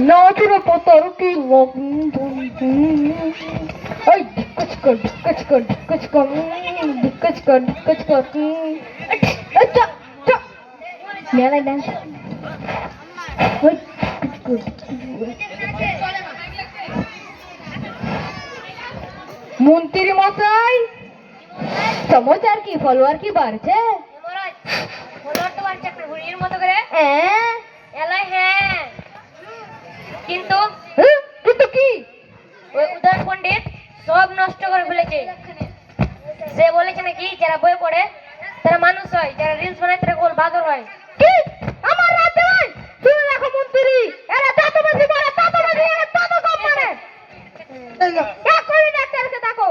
नाचना पतर की कुछ कर अच्छा मेरा डांस মন্ত্রী মশাই সমাচার কি ফলোয়ার কি বাড়ছে ফলোয়ার তো বাড়ছে একটা ঘুড়ির মতো করে এলাই কিন্তু কিন্তু কি ওই উদয়ন পণ্ডিত সব নষ্ট করে ফেলেছে। সে বলেছে নাকি যারা বই পড়ে তারা মানুষ হয়, যারা রিলস বানায় তারা গোল বাদর হয়। কি আমার রাতে ভাই শুনে রাখো মন্ত্রী, এরা দাঁতবাজি করে এরা দাঁত কম মানে এখনই ডাক্তারকে ডাকো।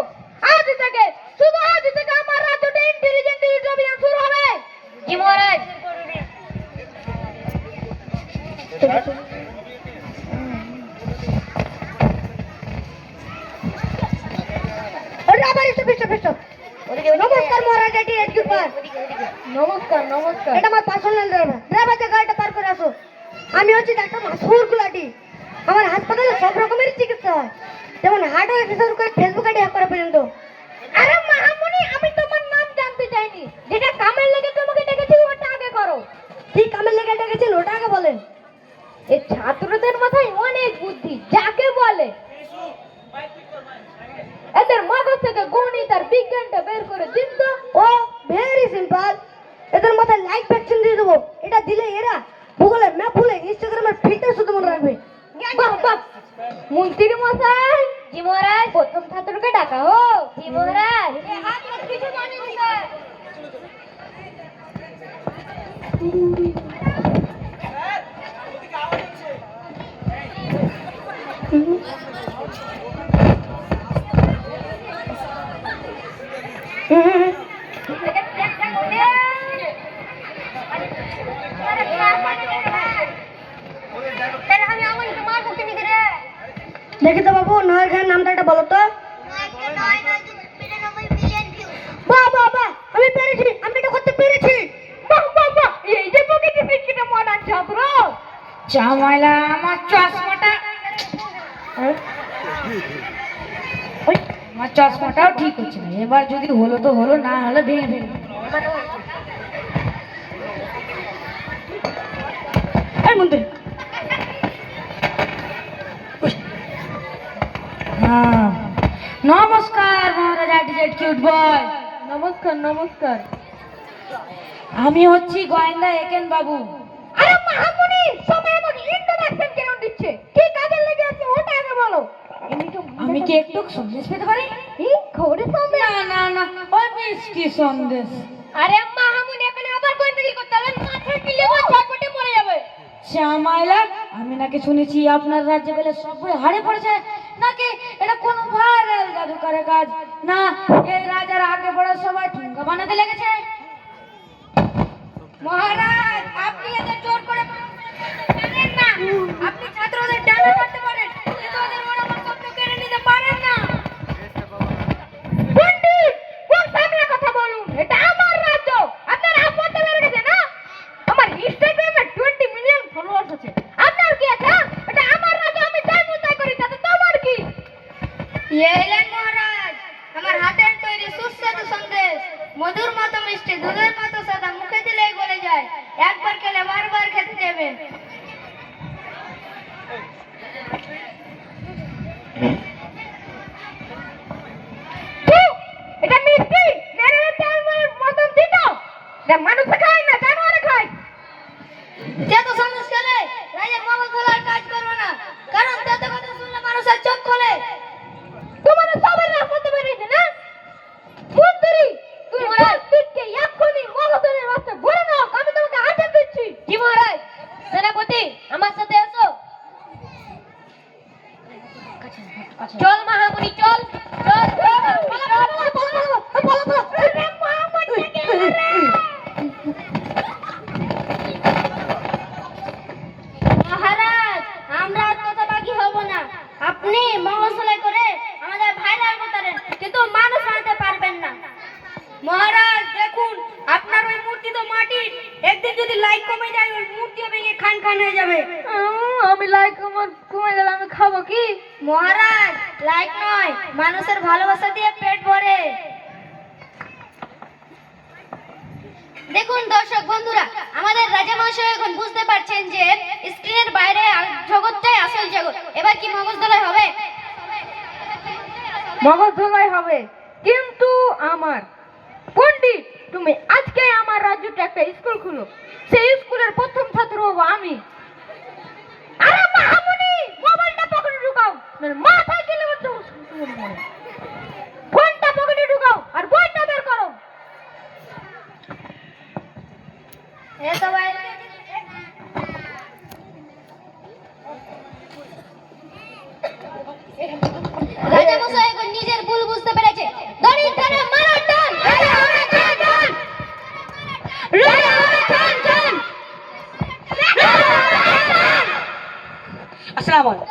আজ থেকে শুধু আজ থেকে আমার রাজ্যে ইন্টেলিজেন্ট অভিযান শুরু হবে। জি মহারাজ। নমস্কার মহারাজ, এটি রেস্কিউ পার। নমস্কার নমস্কার। এটা আমার পার্সোনাল ড্রাইভার। ড্রাইভারটা গাড়িটা পার করে আসো। আমি হচ্ছি ডাক্তার মাসুর গুলাটি। আমার হাসপাতালে সব রকমের চিকিৎসা হয়, যেমন হার্ট থেকে শুরু করে ফেসবুক আইডি হ্যাক করা পর্যন্ত। আরে মাহামুনি, আমি তোমার নাম জানতে চাইনি। যেটা কামের লেগে তোমাকে ডেকেছি ওটা আগে করো। কি কামের লেগে ডেকেছেন ওটা আগে বলেন। এই ছাত্রদের মাথায় অনেক বুদ্ধি, যাকে বলে এদের মাথা থেকে গণিত আর বিজ্ঞানটা বের করে দিন তো। ও ভেরি সিম্পল, এদের মাথায় লাইক ভ্যাকসিন দিয়ে দেবো। এটা দিলে এরা গুগলে ম্যাপ খুলে ইনস্টাগ্রামের ফিল্টার শুধু মনে রাখবে। বাহ বাহ মন্ত্রী মশাই। জি মহারাজ। প্রথম ছাত্রকে ডাকা হোক। জি মহারাজ। হাত মত কিছু জানি না। দেখি তো বাবু, নয়ের খান নামটা একটা বলো তো। বাহ বাহ বাহ, আমি পেরেছি, আমি এটা করতে পেরেছি। বাহ বাহ বাহ, এই যে পকেটে পিছনে মডার্ন ছাত্র। জামাইলা আমার চশমাটা, আমার চশমাটাও ঠিক হচ্ছে না। এবার যদি হলো তো হলো, না হলে ভেঙে ফেলবো। এই মন্ত্রী, হ্যাঁ নমস্কার মহারাজ অ্যাটিটিউড কিউট বয়। নমস্কার নমস্কার। আমি হচ্ছি গোয়েন্দা একেন বাবু। আরে মাহামুনি, সময় আমাকে ইন্ট্রোডাকশন কেন দিচ্ছে? কি কাজে লেগে আছে ওটা আগে বলো। আমি কি একটু সন্দেশ পেতে পারি? এই খবরের সামনে। না না না, ওই মিষ্টি সন্দেশ। আরে মাহামুনি, এখানে আবার গোয়েন্দাগিরি করতে হবে? মাথায় কিলে চটপটে মরে যাবে। শ্যামাইলা, আমি নাকি শুনেছি আপনার রাজ্যে বেলে সব বই হারে পড়েছে, নাকি এটা কোনো ভাইরাল জাদুকরের কাজ? না এই রাজার আগে পড়া সবাই ঠুঙ্গা বানাতে লেগেছে? মহারাজ, আপনি এদের জোর করে পারেন না। আপনি ছাত্রদের ডানা মারতে পারেন, কিন্তু ওদের মনোবল স্বপ্ন কেড়ে নিতে পারেন না। পণ্ডিত, কোন সামনে কথা বলুন? এটা আমার রাজ্য। আপনার আপত্তি বেড়ে গেছে না? আমার ইনস্টাগ্রামে 20 মিলিয়ন ফলোয়ার্স আছে। আপনার কি আছে? এটা আমার রাজ্য, আমি যাই মন তাই করি, তাতে তোমার কি? এলেন মহারাজ, আমার হাতের তৈরি সুস্বাদু সন্দেশ, মধুর মতো মিষ্টি, দুধের মতো সাদা, মুখে দিলেই গলে যায়। একবার খেলে বারবার খেতে দেবেন। এটা মিষ্টি মেরে তেলের মতন দিত। এটা মানুষ খায় না, জানোয়ার খায়। যে তো সন্দেশ খেলে রাজার মগজ ধোলার কাজ করবে না, কারণ তাতে কথা শুনলে মানুষের চোখ খোলে। তোমাদের সবার রাগ করতে পেরেছি না? মন্ত্রী, তুই প্রত্যেককে এক্ষুনি মগজের রাস্তায় ভরে নাও, আমি তোমাকে হাতে দিচ্ছি। জি মহারাজ। সেনাপতি, আমার সাথে এসো। চল মাহামুনি, চল চল মহারাজ, আমরা কথা বাকি হব না। আপনি মহসলে করে আমাদের ভাইরাল করতেন, কিন্তু মানুষ বানাতে পারবেন না। মহারাজ দেখুন, আপনার ওই মূর্তি তো মাটির, একদিন যদি লাইক কমে যায় ওই মূর্তিও ভেঙে খান খান হয়ে যাবে। আমি লাইক আমার কমে গেলে আমি খাবো কি? মহারাজ, লাইক নয়, মানুষের ভালোবাসা দিয়ে পেট ভরে। দেখুন দর্শক বন্ধুরা, আমাদের রাজা মহাশয় এখন বুঝতে পারছেন যে স্ক্রিনের বাইরে জগৎটাই আসল জগৎ। এবার কি মগজ ধোলাই হবে? মগজ ধোলাই হবে, কিন্তু আমার পণ্ডিত, তুমি আজকে আমার রাজ্যতে একটা স্কুল খুলো, সেই স্কুলের প্রথম ছাত্র হবো আমি। আরে মামুনি, মোবাইলটা পকেটে ঢুকাও, নাহলে মাথায় গেলে ফোনটা পকেটে ঢুকাও আর বইটা বের করো। এ সবাই রাজা মশাই এখন নিজের ভুল বুঝতে পেরেছে। দড়ি ধরে মারো টান। আসসালামু আলাইকুম।